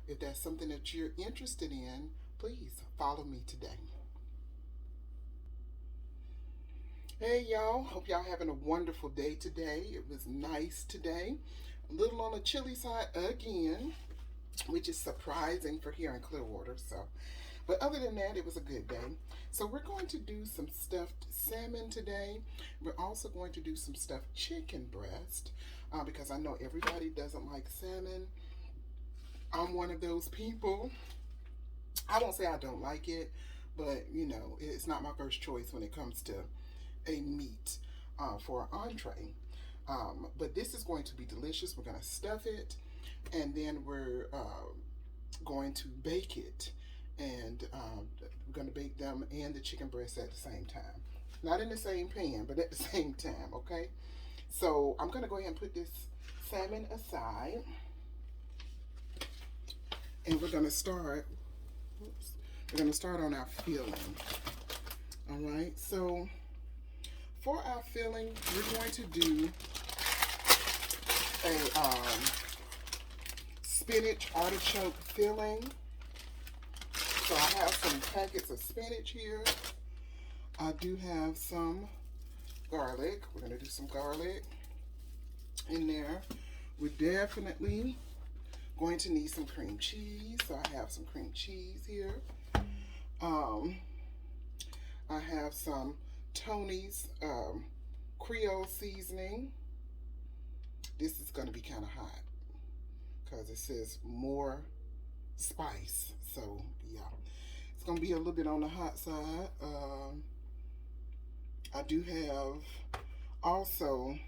If that's something that you're interested in, please follow me today. Hey y'all, hope y'all having a wonderful day today. It was nice today. A little on the chilly side again, which is surprising for here in Clearwater. But other than that, it was a good day. So we're going to do some stuffed salmon today. We're also going to do some stuffed chicken breast because I know everybody doesn't like salmon. I'm one of those people. I won't say I don't like it, but it's not my first choice when it comes to a meat for an entree. But this is going to be delicious. We're going to stuff it, and then we're going to bake it. And we're going to bake them and the chicken breast at the same time. Not in the same pan, but at the same time, okay? So I'm going to go ahead and put this salmon aside. And we're going to start, we're going to start on our filling. All right, so for our filling, we're going to do a spinach artichoke filling. So I have some packets of spinach here. I do have some garlic. We're going to do some garlic in there. We're definitely going to need some cream cheese. So I have some cream cheese here. I have some Tony's Creole seasoning. This is going to be kind of hot because it says more spice. So yeah, it's going to be a little bit on the hot side. I do have also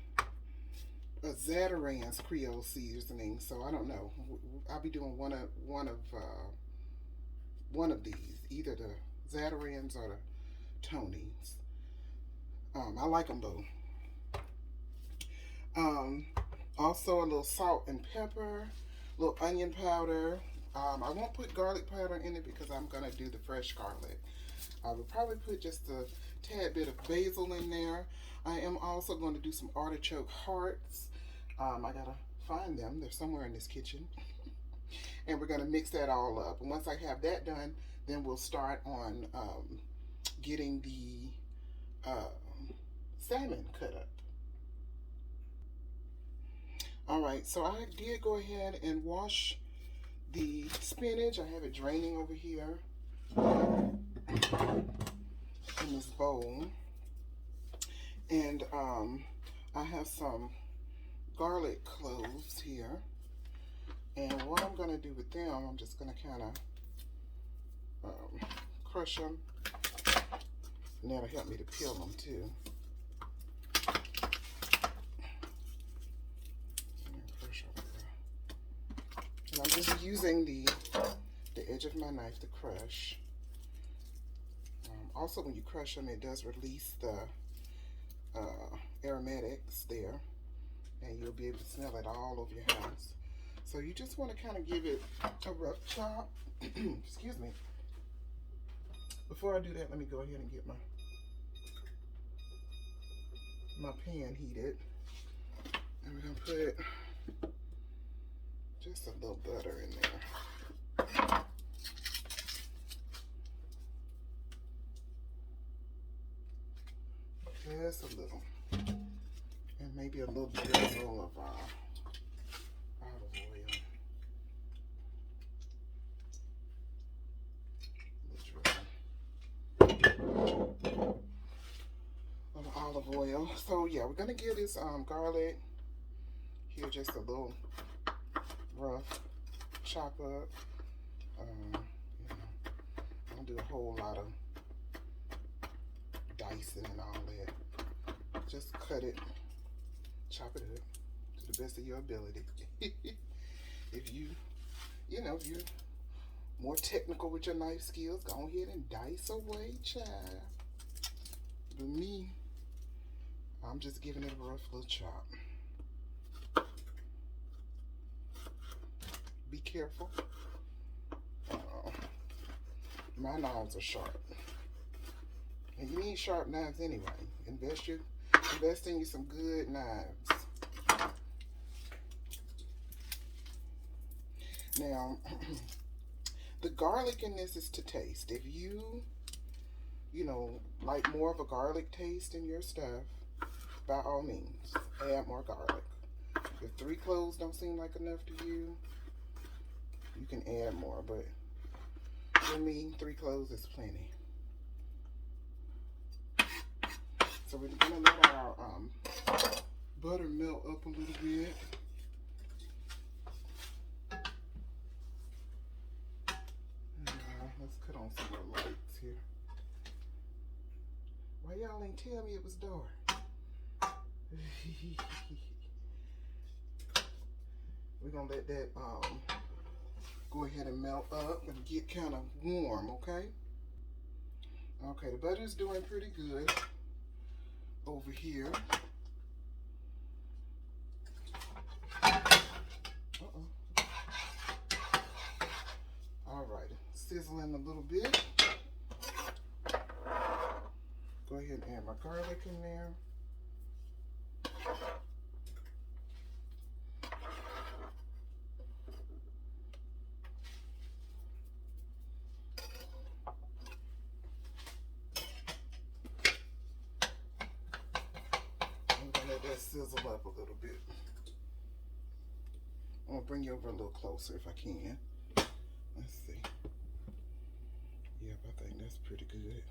a Zatarain's Creole seasoning. So I don't know. I'll be doing one of these, either the Zatarain's or the Tony's. I like them both. Also a little salt and pepper, a little onion powder. I won't put garlic powder in it because I'm going to do the fresh garlic. I will probably put just a tad bit of basil in there. I am also going to do some artichoke hearts. I got to find them. They're somewhere in this kitchen. And we're going to mix that all up. And once I have that done, then we'll start on getting the salmon cut up. All right, so I did go ahead and wash the spinach. I have it draining over here in this bowl. And I have some garlic cloves here. And what I'm going to do with them, I'm just going to kind of crush them. And that'll help me to peel them too. And I'm just using the edge of my knife to crush. Also, when you crush them, it does release the aromatics there, and you'll be able to smell it all over your house. So you just want to kind of give it a rough chop. Excuse me. Before I do that, let me go ahead and get my pan heated. And we're going to put just a little butter in there. Just a little. And maybe a little drizzle of olive oil. Of olive oil. So yeah, we're gonna give this garlic here just a little rough chop up. I don't do a whole lot of dicing and all that. Just cut it, chop it up to the best of your ability. If you're more technical with your knife skills, go ahead and dice away, child. But me, I'm just giving it a rough little chop. Be careful. My knives are sharp. And you need sharp knives anyway. Invest in you some good knives. Now, the garlic in this is to taste. If you, like more of a garlic taste in your stuff, by all means, add more garlic. If 3 cloves don't seem like enough to you, you can add more, but for me, 3 cloves is plenty. So we're gonna let our butter melt up a little bit. Let's cut on some more lights here. Why y'all ain't tell me it was dark? We're gonna let that go ahead and melt up and get kind of warm, okay? Okay, the butter's doing pretty good over here. All right, sizzling a little bit. Go ahead and add my garlic in there. I'm gonna let that sizzle up a little bit. I'm gonna bring you over a little closer if I can. Let's see. Yep, I think that's pretty good.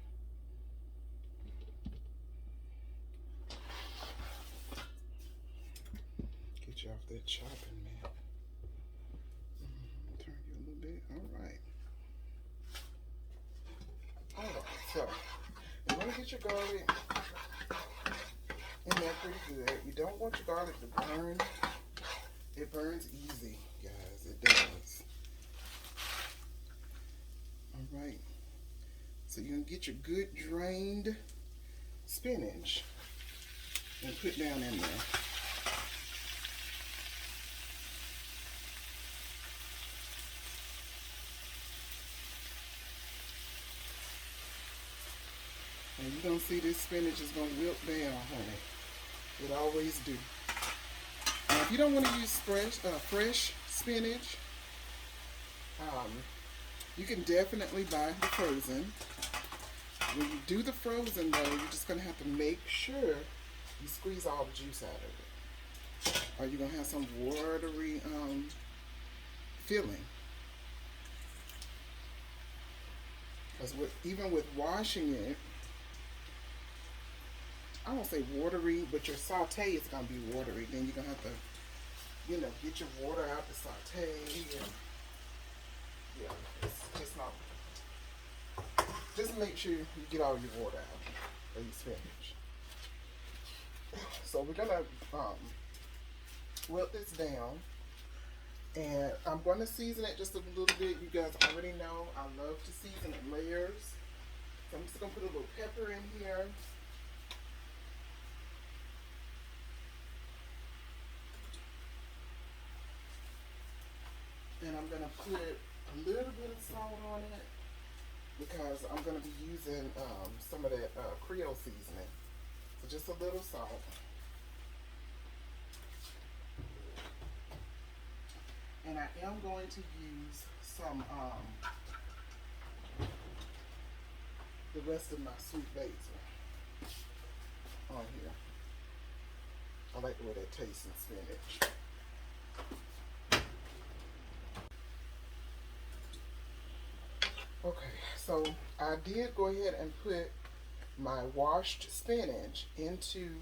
Get you off that chopping mat. Turn you a little bit. All right, so you want to get your garlic in there pretty good. You don't want your garlic to burn. It burns easy, guys. It does. All right. So you're going to get your good drained spinach and put down in there. And you're going to see this spinach is going to wilt down, honey. It always do. Now, if you don't want to use fresh spinach, you can definitely buy the frozen. When you do the frozen, though, you're just going to have to make sure you squeeze all the juice out of it. Or you're going to have some watery filling. Because even with washing it, I won't say watery, but your saute is going to be watery. Then you're going to have to, get your water out the saute. And, yeah, it's just not. Just make sure you get all your water out of your spinach. So we're going to wilt this down. And I'm going to season it just a little bit. You guys already know I love to season in layers. So I'm just going to put a little pepper in here. And I'm going to put a little bit of salt on it because I'm going to be using some of that Creole seasoning. So just a little salt. And I am going to use some, the rest of my sweet basil on here. I like the way that tastes in spinach. Okay, so I did go ahead and put my washed spinach into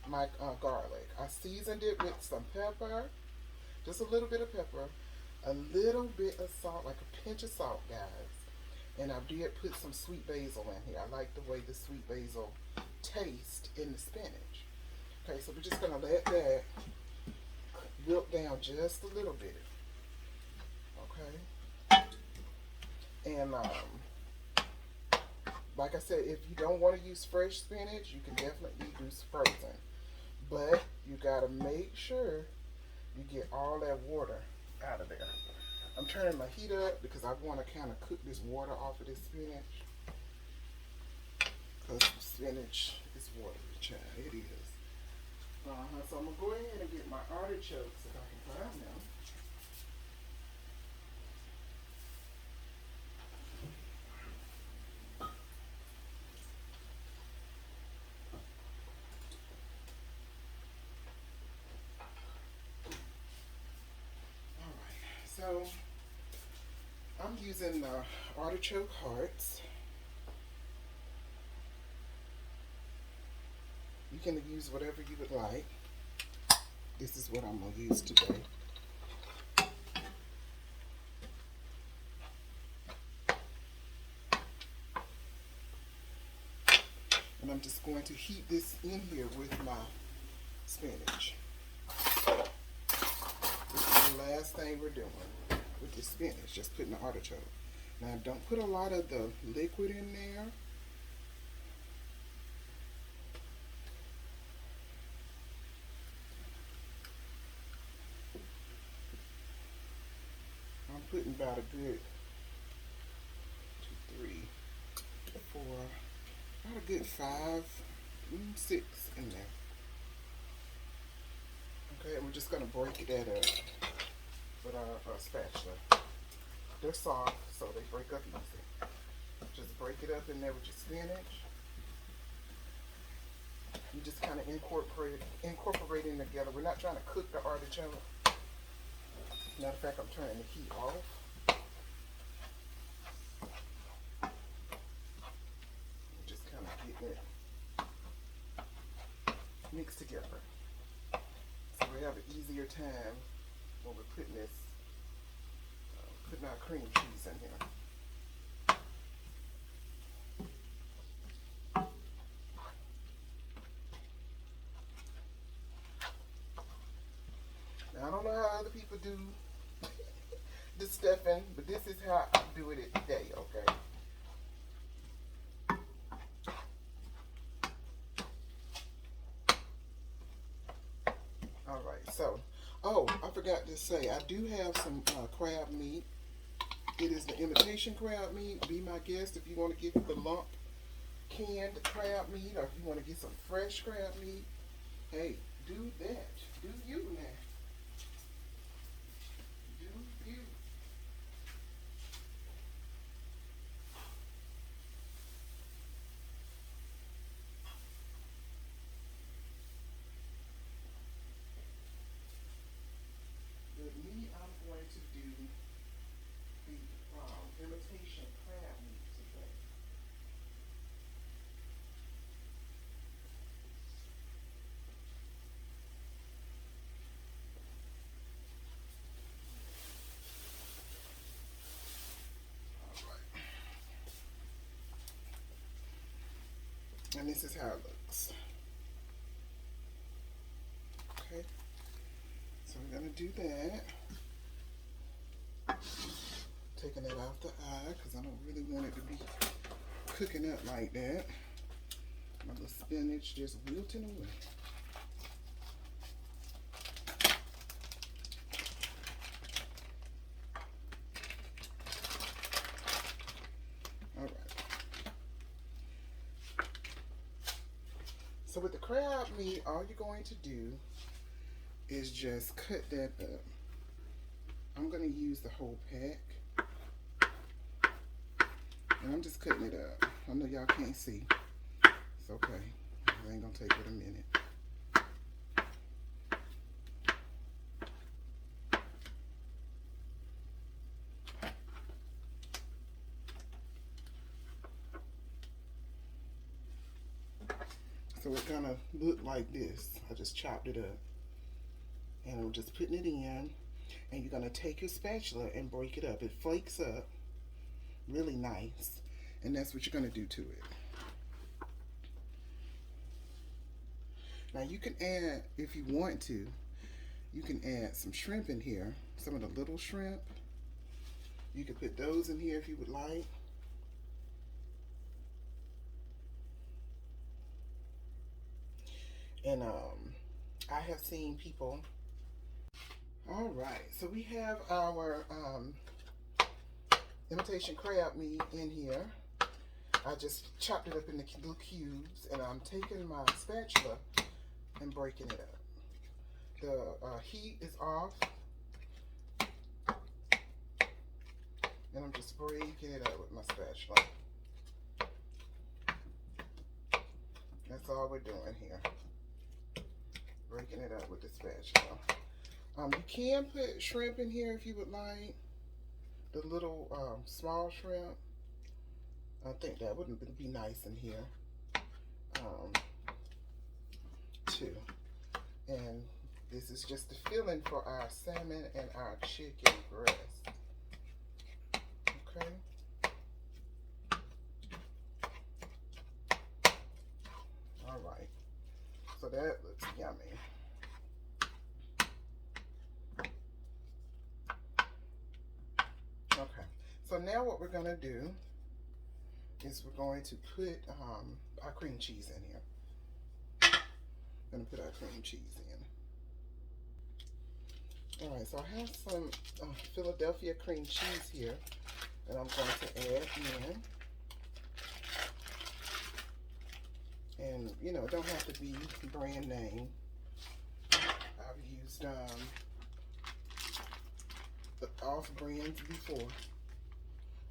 my garlic. I seasoned it with some pepper, just a little bit of pepper, a little bit of salt, like a pinch of salt, guys. And I did put some sweet basil in here. I like the way the sweet basil tastes in the spinach. Okay, so we're just gonna let that wilt down just a little bit. Okay. And like I said, if you don't want to use fresh spinach, you can definitely use frozen. But you gotta make sure you get all that water out of there. I'm turning my heat up because I want to kind of cook this water off of this spinach. Because spinach is watery, child. It is. So I'm going to go ahead and get my artichokes if I can find them. I'm using the artichoke hearts. You can use whatever you would like. This is what I'm going to use today. And I'm just going to heat this in here with my spinach. This is the last thing we're doing with the spinach, just putting the artichoke. Now don't put a lot of the liquid in there. I'm putting about a good 2, 3, 4, about a good 5, 6 in there. Okay, and we're just going to break that up with our spatula. They're soft, so they break up easy. Just break it up in there with your spinach. You just kind of incorporating together. We're not trying to cook the artichoke. Matter of fact, I'm turning the heat off. Just kind of getting it mixed together. So we have an easier time when we're putting this, putting our cream cheese in here. Now I don't know how other people do the stuffing, but this is how I do it today, okay? Alright, so, oh, I forgot to say, I do have some crab meat. It is the imitation crab meat. Be my guest if you want to get the lump canned crab meat, or if you want to get some fresh crab meat. Hey, do that. Do you now. Do you. With me, I'm going to do the imitation crab meat today. And this is how it looks. Okay, so we're going to do that. Taking it out the eye because I don't really want it to be cooking up like that. My little spinach just wilting away. Alright. So with the crab meat, all you're going to do is just cut that up. I'm going to use the whole pack. And I'm just cutting it up. I know y'all can't see. It's okay. It ain't going to take but a minute. So it's going to look like this. I just chopped it up. And I'm just putting it in. And you're going to take your spatula and break it up. It flakes up really nice. And that's what you're going to do to it. Now you can add, if you want to, you can add some shrimp in here. Some of the little shrimp. You can put those in here if you would like. And I have seen people. All right, so we have our imitation crab meat in here. I just chopped it up into little cubes, and I'm taking my spatula and breaking it up. The heat is off, and I'm just breaking it up with my spatula. That's all we're doing here. Breaking it up with the spatula. You can put shrimp in here if you would like. the little small shrimp. I think that would be nice in here too. And this is just the filling for our salmon and our chicken breast. Okay. All right. So that looks yummy. Okay. So now what we're going to do is we're going to put our cream cheese in here. I'm going to put our cream cheese in. All right, so I have some Philadelphia cream cheese here that I'm going to add in. And, you know, it don't have to be brand name. I've used off brands before,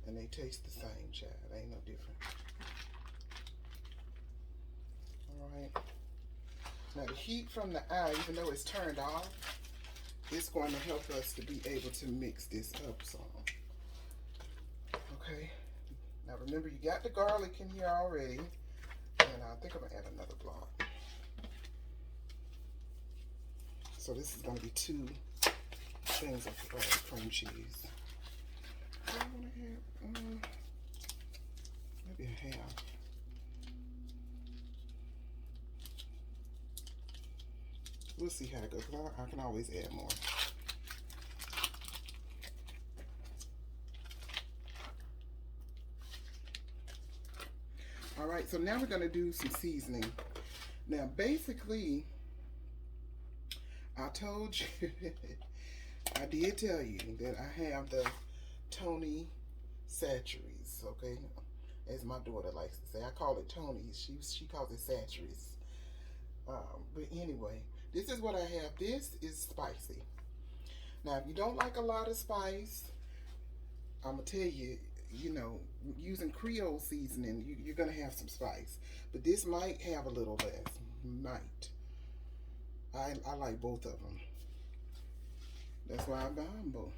and they taste the same, child. They ain't no different. All right. Now the heat from the eye, even though it's turned off, it's going to help us to be able to mix this up some. Okay. Now remember, you got the garlic in here already, and I think I'm gonna add another block. So this is going to be 2 things of cream cheese. I want to add maybe a half. We'll see how it goes. I can always add more. All right, so now we're going to do some seasoning. Now, basically, I told you, I did tell you that I have the Tony Satcheries, okay? As my daughter likes to say. I call it Tony's. She calls it Satcheries. But anyway, this is what I have. This is spicy. Now, if you don't like a lot of spice, I'm going to tell you, you know, using Creole seasoning, you're going to have some spice. But this might have a little less. Might. I like both of them. That's why I buy them both.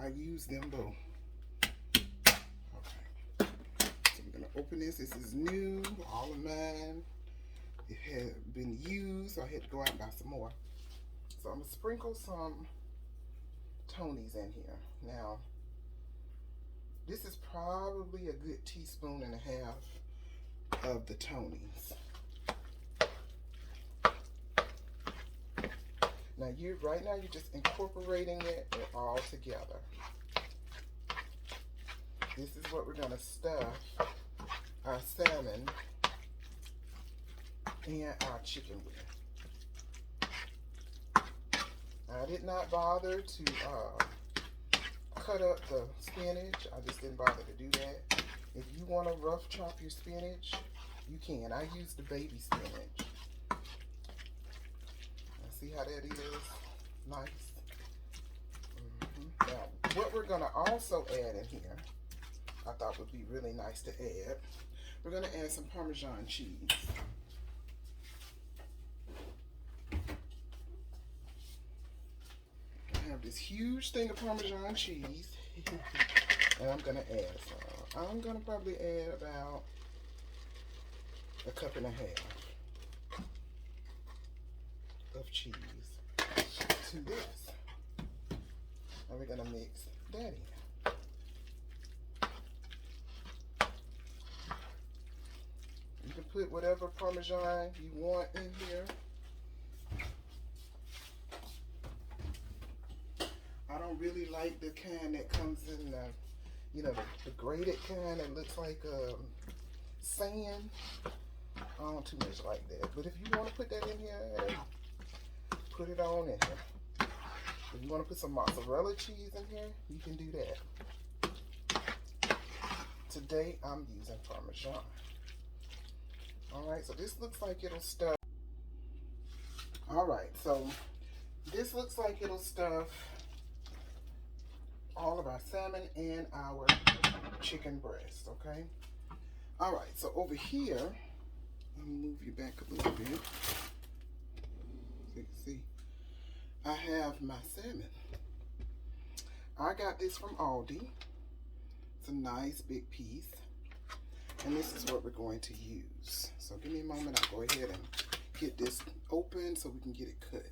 I use them both. Okay. So we're going to open this. This is new. All of mine. It had been used, so I had to go out and buy some more. So I'm going to sprinkle some Tony's in here. Now, this is probably a good 1.5 teaspoons of the Tony's. Now right now you're just incorporating it all together. This is what we're going to stuff our salmon and our chicken with. I did not bother to cut up the spinach. I just didn't bother to do that. If you want to rough chop your spinach, you can. I use the baby spinach. See how that is? Nice. Now, what we're going to also add in here, I thought would be really nice to add. We're going to add some Parmesan cheese. I have this huge thing of Parmesan cheese, and I'm going to add some. I'm going to probably add about 1.5 cups of cheese to this. And we're going to mix that in. You can put whatever Parmesan you want in here. I don't really like the kind that comes in the, you know, the grated kind that looks like sand. I don't too much like that. But if you want to put that in here, put it on in here. If you want to put some mozzarella cheese in here, you can do that. Today, I'm using Parmesan. Alright, so this looks like it'll stuff. Alright, so this looks like it'll stuff all of our salmon and our chicken breast, okay? Alright, so over here, let me move you back a little bit. So you can see, I have my salmon. I got this from Aldi. It's a nice big piece. And this is what we're going to use. So give me a moment. I'll go ahead and get this open so we can get it cut.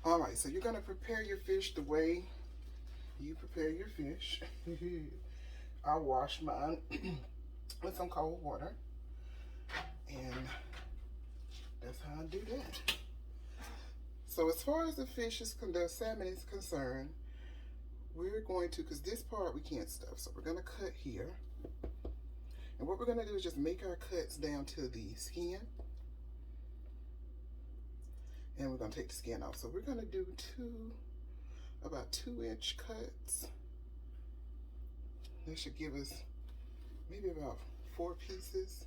All right, so you're going to prepare your fish the way you prepare your fish. I'll wash mine with some cold water. And that's how I do that. So as far as the salmon is concerned, we're going to, because this part we can't stuff, so we're going to cut here. And what we're going to do is just make our cuts down to the skin. And we're going to take the skin off. So we're going to do about 2-inch cuts. That should give us maybe about 4 pieces.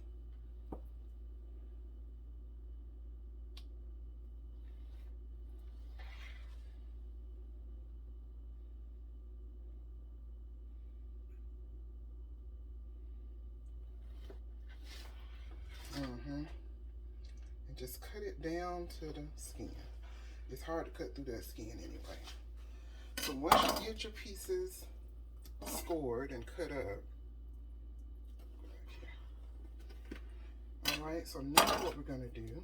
And just cut it down to the skin. It's hard to cut through that skin anyway. So once you get your pieces scored and cut up, all right, so now what we're going to do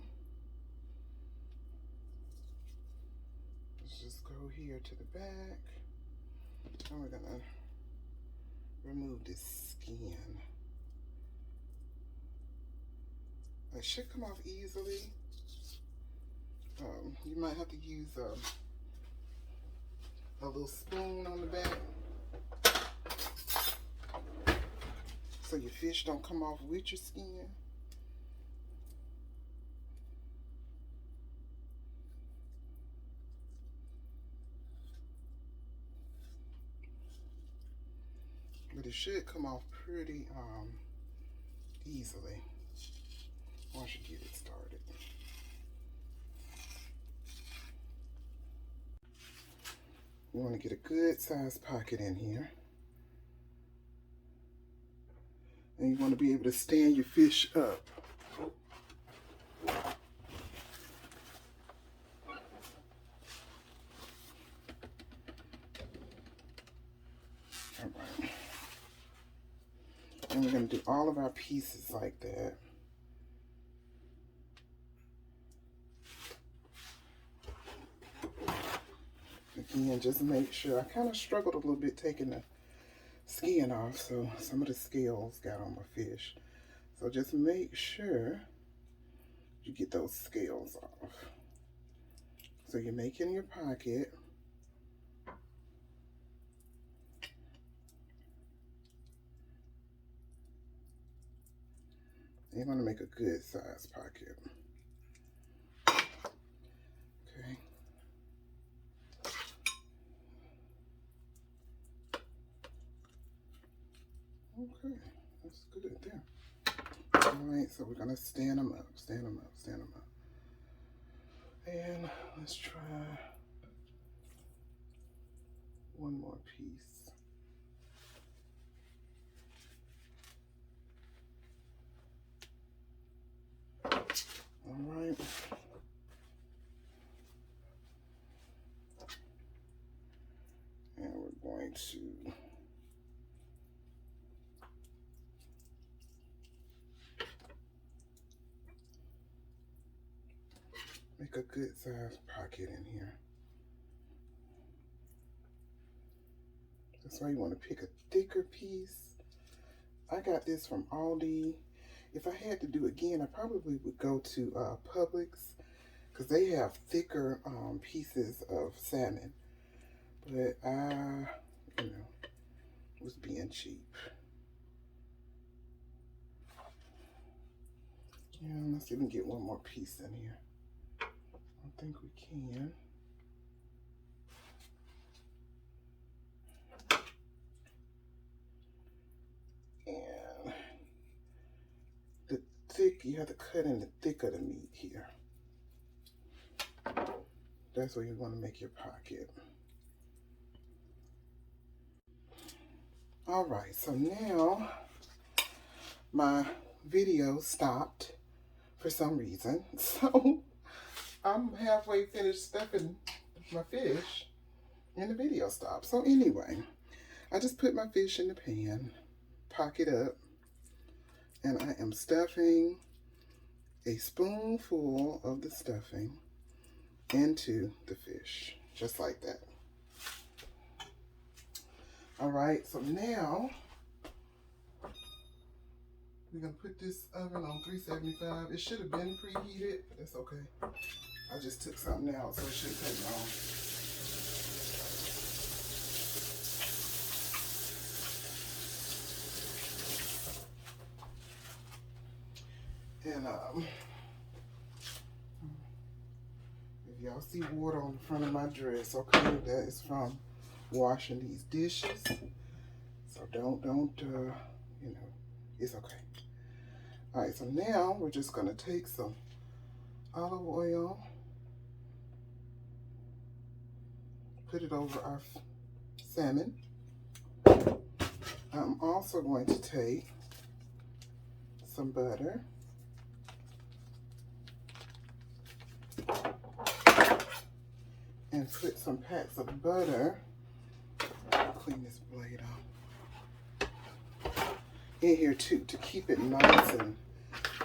is just go here to the back, and we're going to remove this skin. It should come off easily. You might have to use a little spoon on the back so your fish don't come off with your skin. But it should come off pretty easily once you get it started. You want to get a good sized pocket in here. And you want to be able to stand your fish up. All right. And we're going to do all of our pieces like that. Again, just make sure. I kind of struggled a little bit taking the skin off, so some of the scales got on my fish. So just make sure you get those scales off. So you're making your pocket. You're going to make a good size pocket. Okay. Okay, that's good there. All right, so we're gonna stand them up, stand them up, stand them up. And let's try one more piece. All right. And we're going to make a good sized pocket in here. That's why you want to pick a thicker piece. I got this from Aldi. If I had to do it again, I probably would go to Publix because they have thicker pieces of salmon. But I, was being cheap. Yeah, let's see if we can get one more piece in here. I think we can. And the thick, you have to cut in the thick of the meat here. That's where you want to make your pocket. All right, so now my video stopped for some reason. So I'm halfway finished stuffing my fish. and the video stopped. So anyway, I just put my fish in the pan, pock it up, and I am stuffing a spoonful of the stuffing into the fish, just like that. All right, so now we're gonna put this oven on 375. It should have been preheated, but that's okay. I just took something out, so it shouldn't take long. And if y'all see water on the front of my dress, okay, that is from washing these dishes. So don't, you know, it's okay. All right, so now we're just gonna take some olive oil, put it over our salmon. I'm also going to take some butter, and put some packs of butter, clean this blade off, in here too, to keep it nice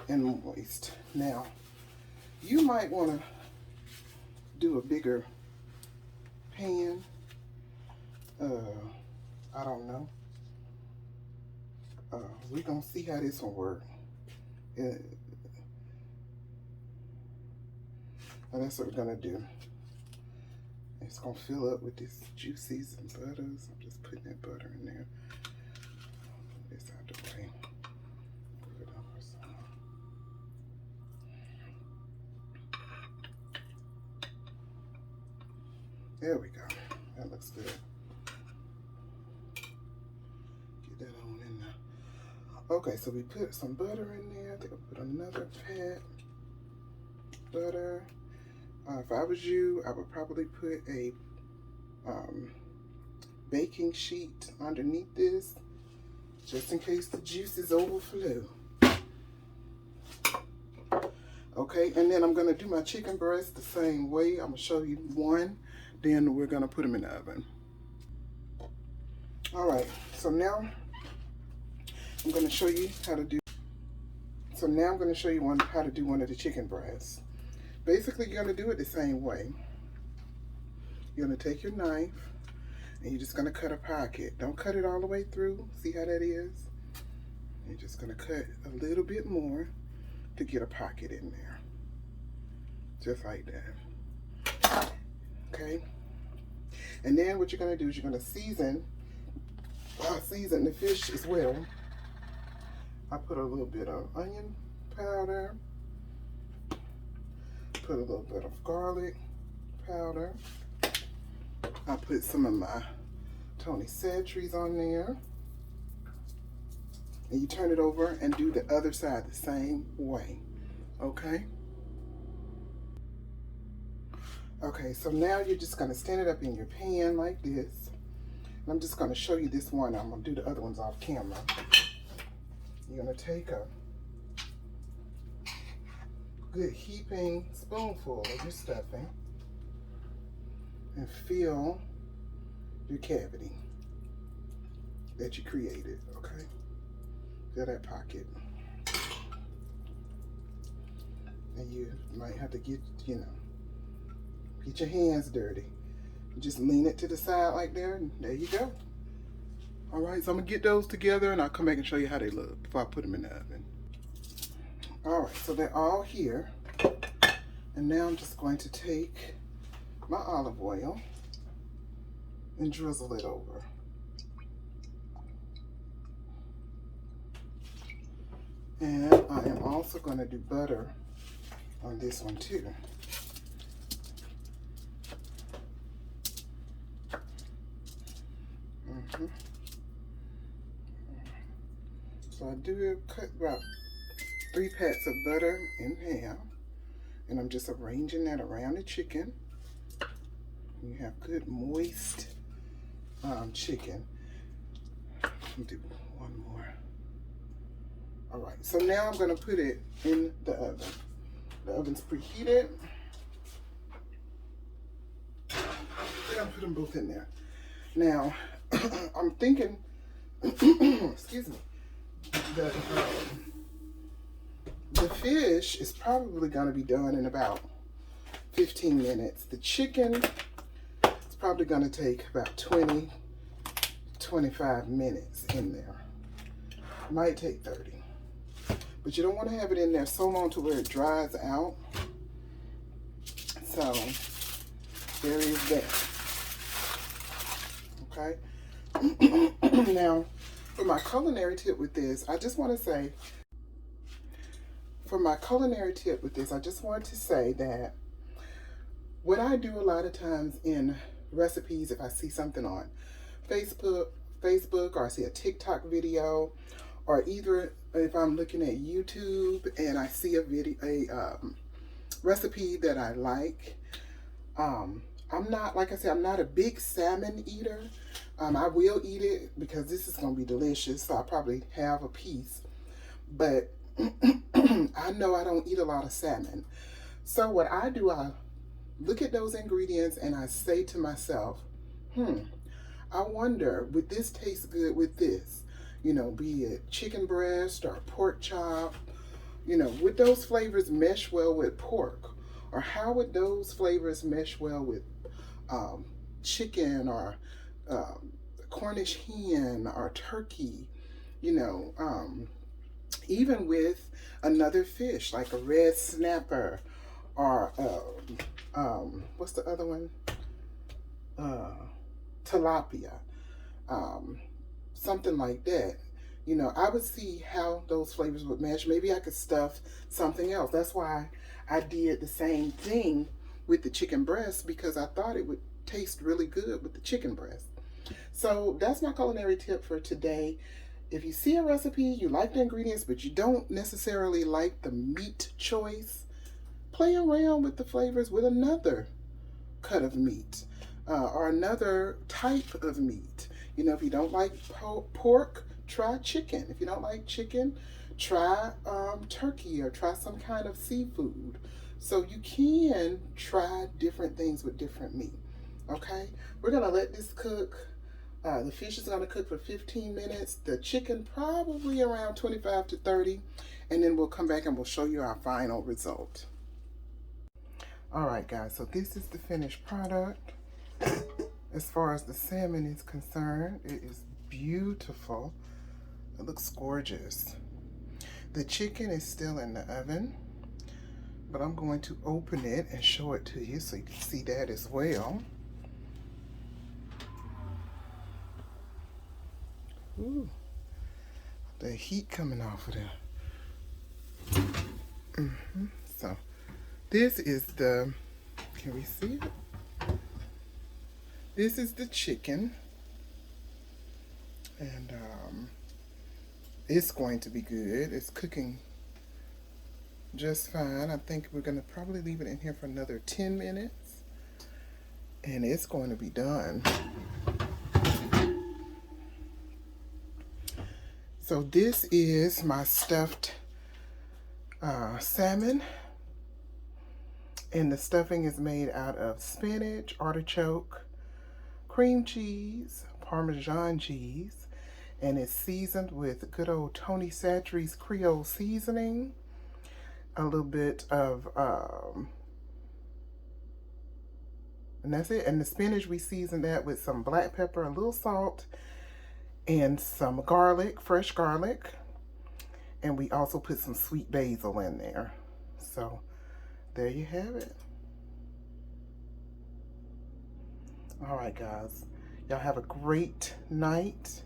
and moist. Now, you might want to do a bigger pan. I don't know. We're going to see how this one works. And that's what we're going to do. It's going to fill up with these juices and butters. I'm just putting that butter in there. Put this out the way. Put it over some. There we go. That looks good. Get that on in there. Okay, so we put some butter in there. I think I'll put another pat. Butter. If I was you, I would probably put a baking sheet underneath this, just in case the juices overflow. Okay, and then I'm going to do my chicken breast the same way. I'm going to show you one, then we're going to put them in the oven. All right, so now I'm going to show you how to do. So now I'm going to show you how to do one of the chicken breasts. Basically, you're going to do it the same way. You're going to take your knife and you're just going to cut a pocket. Don't cut it all the way through. See how that is? You're just going to cut a little bit more to get a pocket in there. Just like that. Okay? And then what you're going to do is you're going to season the fish as well. I put a little bit of onion powder. Put a little bit of garlic powder. I put some of my Tony Cetries on there. And you turn it over and do the other side the same way. Okay? Okay, so now you're just going to stand it up in your pan like this. And I'm just going to show you this one. I'm going to do the other ones off camera. You're going to take a good heaping spoonful of your stuffing and fill your cavity that you created, okay? Fill that pocket. And you might have to get your hands dirty. Just lean it to the side like there, and there you go. All right, so I'm gonna get those together and I'll come back and show you how they look before I put them in the oven. All right, so they're all here. And now I'm just going to take my olive oil and drizzle it over. And I am also going to do butter on this one too. So I do cut about 3 pats of butter in half, and I'm just arranging that around the chicken. You have good moist chicken. I'll do one more. All right, so now I'm gonna put it in the oven. The oven's preheated. gonna put them both in there. Now, I'm thinking, excuse me, that the fish is probably gonna be done in about 15 minutes. The chicken is probably gonna take about 20, 25 minutes in there. Might take 30. But you don't want to have it in there so long to where it dries out. So, there is that. Okay? Now, for my culinary tip with this, I just want to say, that what I do a lot of times in recipes, if I see something on Facebook, or I see a TikTok video, or either if I'm looking at YouTube and I see a recipe that I like, I'm not, like I said, I'm not a big salmon eater. I will eat it because this is going to be delicious, so I'll probably have a piece. But I know I don't eat a lot of salmon. So what I do, I look at those ingredients and I say to myself, I wonder, would this taste good with this? You know, be it chicken breast or pork chop, you know, would those flavors mesh well with pork? Or how would those flavors mesh well with chicken or Cornish hen or turkey? You know, even with another fish like a red snapper or what's the other one? Tilapia. Something like that. You know, I would see how those flavors would mesh. Maybe I could stuff something else. That's why I did the same thing with the chicken breast, because I thought it would taste really good with the chicken breast. So that's my culinary tip for today. If you see a recipe, you like the ingredients, but you don't necessarily like the meat choice, play around with the flavors with another cut of meat or another type of meat. You know, if you don't like pork, try chicken. If you don't like chicken, try turkey or try some kind of seafood. So you can try different things with different meat. Okay, we're gonna let this cook. The fish is gonna cook for 15 minutes. The chicken probably around 25 to 30. And then we'll come back and we'll show you our final result. All right, guys, so this is the finished product. As far as the salmon is concerned, it is beautiful. It looks gorgeous. The chicken is still in the oven, but I'm going to open it and show it to you so you can see that as well. Ooh, the heat coming off of there. So this is the, can we see it? This is the chicken, and it's going to be good. It's cooking just fine. I think we're gonna probably leave it in here for another 10 minutes, and it's going to be done. So this is my stuffed salmon, and the stuffing is made out of spinach, artichoke, cream cheese, Parmesan cheese, and it's seasoned with good old Tony Chachere's Creole seasoning, a little bit of, and that's it. And the spinach, we seasoned that with some black pepper, a little salt, and some garlic, fresh garlic, and we also put some sweet basil in there. So there you have it. All right, guys, y'all have a great night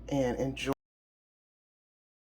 and enjoy.